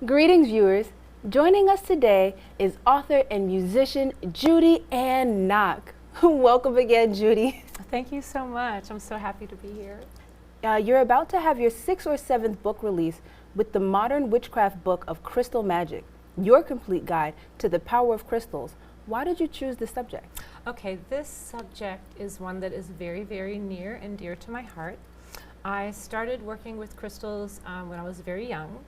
Greetings, viewers. Joining us today is author and musician Judy Ann Nock. Welcome again, Judy. Thank you so much. I'm so happy to be here. You're about to have your 6th or 7th book release with the modern witchcraft book of Crystal Magic, your complete guide to the power of crystals. Why did you choose this subject? Okay, this subject is one that is very, very near and dear to my heart. I started working with crystals when I was very young.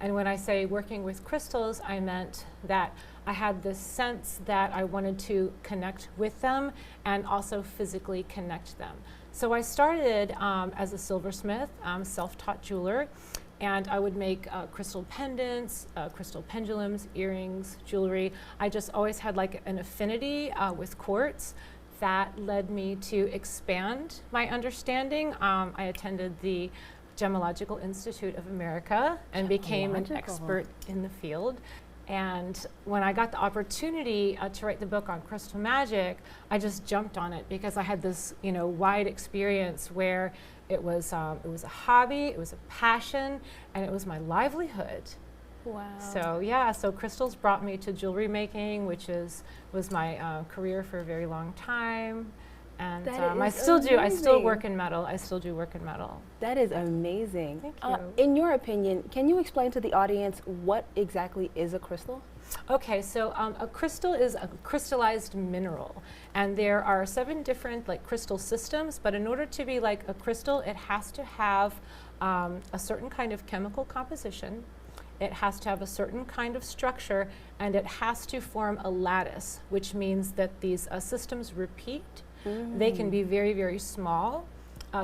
And when I say working with crystals, I meant that I had this sense that I wanted to connect with them and also physically connect them. So I started as a silversmith, self-taught jeweler, and I would make crystal pendants, crystal pendulums, earrings, jewelry. I just always had like an affinity with quartz that led me to expand my understanding. I attended the Gemological Institute of America and became an expert in the field. And when I got the opportunity to write the book on crystal magic, I just jumped on it because I had this, wide experience where it was a hobby, it was a passion, and it was my livelihood. Wow. So crystals brought me to jewelry making, which was my career for a very long time. And I still do. I still work in metal. I still do work in metal. That is amazing. Thank you. In your opinion, can you explain to the audience what exactly is a crystal? Okay, so a crystal is a crystallized mineral, and there are 7 different crystal systems. But in order to be like a crystal, it has to have a certain kind of chemical composition. It has to have a certain kind of structure, and it has to form a lattice, which means that these systems repeat. They can be very, very small.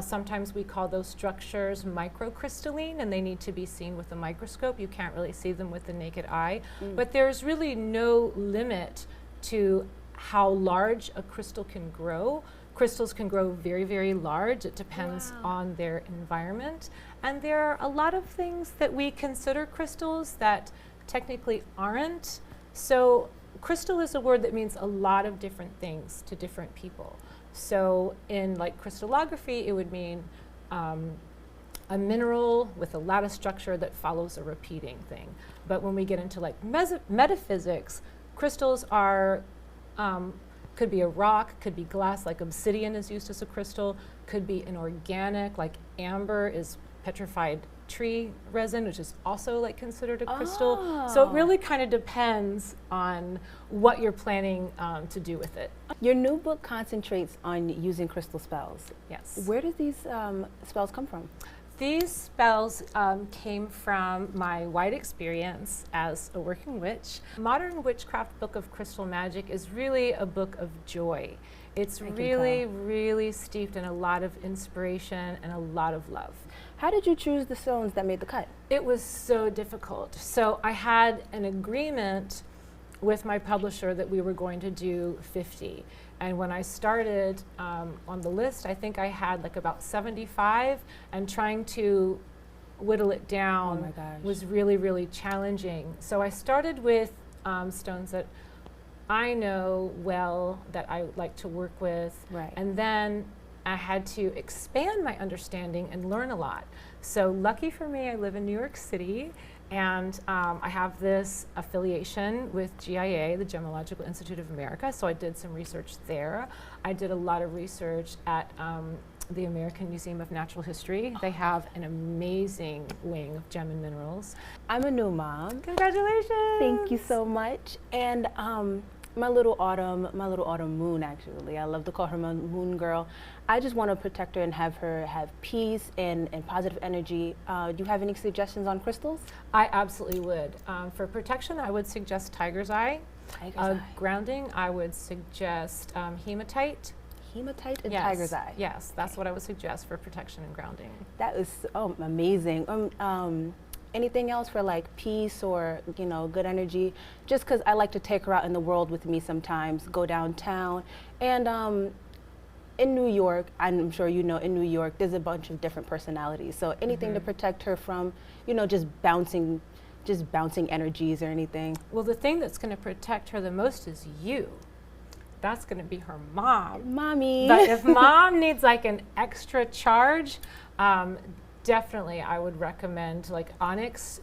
Sometimes we call those structures microcrystalline, and they need to be seen with a microscope. You can't really see them with the naked eye. But there's really no limit to how large a crystal can grow. Crystals can grow very, very large. It depends on their environment. And there are a lot of things that we consider crystals that technically aren't. So crystal is a word that means a lot of different things to different people. So in crystallography, it would mean a mineral with a lattice structure that follows a repeating thing. But when we get into metaphysics, crystals are could be a rock, could be glass, like obsidian is used as a crystal, could be an organic, like amber is petrified tree resin, which is also considered a crystal. So it really kind of depends on what you're planning to do with it. Your new book concentrates on using crystal spells. Yes. Where do these spells come from? These spells came from my wide experience as a working witch. Modern Witchcraft Book of Crystal Magic is really a book of joy. It's really steeped in a lot of inspiration and a lot of love. How did you choose the stones that made the cut? It was so difficult. So I had an agreement with my publisher that we were going to do 50. And when I started on the list, I think I had about 75, and trying to whittle it down was really, really challenging. So I started with stones that I know well, that I like to work with. Right. And then I had to expand my understanding and learn a lot. So lucky for me, I live in New York City, and I have this affiliation with GIA, the Gemological Institute of America, so I did some research there. I did a lot of research at the American Museum of Natural History. They have an amazing wing of gem and minerals. I'm a new mom. Congratulations! Thank you so much. And my little autumn moon, actually. I love to call her my moon girl. I just want to protect her and have her have peace and positive energy. Do you have any suggestions on crystals? I absolutely would. For protection, I would suggest tiger's eye. Grounding, I would suggest hematite. Hematite and tiger's eye? Yes, that's what I would suggest for protection and grounding. That is amazing. Anything else for peace or good energy? Just because I like to take her out in the world with me sometimes, go downtown. And in New York, I'm sure in New York, there's a bunch of different personalities. So anything to protect her from, just bouncing energies or anything? Well, the thing that's going to protect her the most is you. That's going to be her mom. Mommy. But if mom needs an extra charge, definitely I would recommend onyx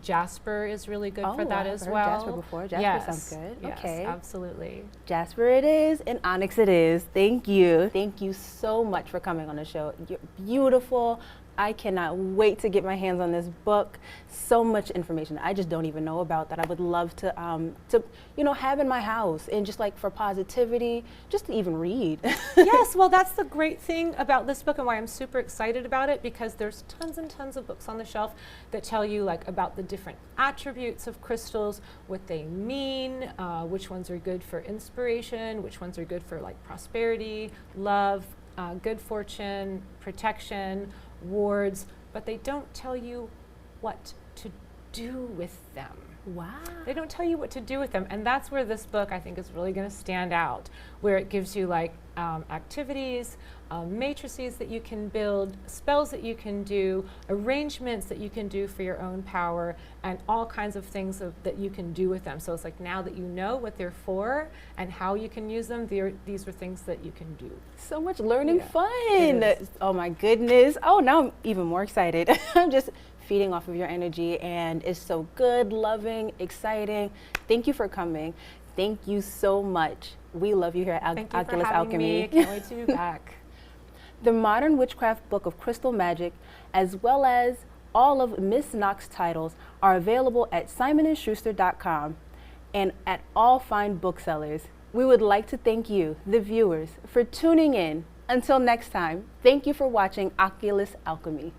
Jasper is really good for that as I've heard well. Jasper before. Jasper Yes, sounds good. yes, Okay. absolutely. Jasper it is, and onyx it is. Thank you. Thank you so much for coming on the show. You're beautiful. I cannot wait to get my hands on this book. So much information I just don't even know about that I would love to have in my house, and just like for positivity, just to even read. Yes, well, that's the great thing about this book and why I'm super excited about it, because there's tons and tons of books on the shelf that tell you like about the different attributes of crystals, what they mean, which ones are good for inspiration, which ones are good for like prosperity, love, good fortune, protection, wards, but they don't tell you what to do with them. Wow. They don't tell you what to do with them, and that's where this book I think is really going to stand out, where it gives you like activities, matrices that you can build, spells that you can do, arrangements that you can do for your own power, and all kinds of things that you can do with them. So it's like, now that you know what they're for and how you can use them, these are things that you can do. So much learning Yeah, fun. it is. Oh my goodness. Oh, now I'm even more excited. I'm just feeding off of your energy, and it's so good, loving, exciting. Thank you for coming. Thank you so much. We love you here at Thank you Oculus for having Alchemy. me. I can't wait to be back. The Modern Witchcraft Book of Crystal Magic, as well as all of Miss Nock's titles, are available at simonandschuster.com and at all fine booksellers. We would like to thank you, the viewers, for tuning in. Until next time, thank you for watching Oculus Alchemy.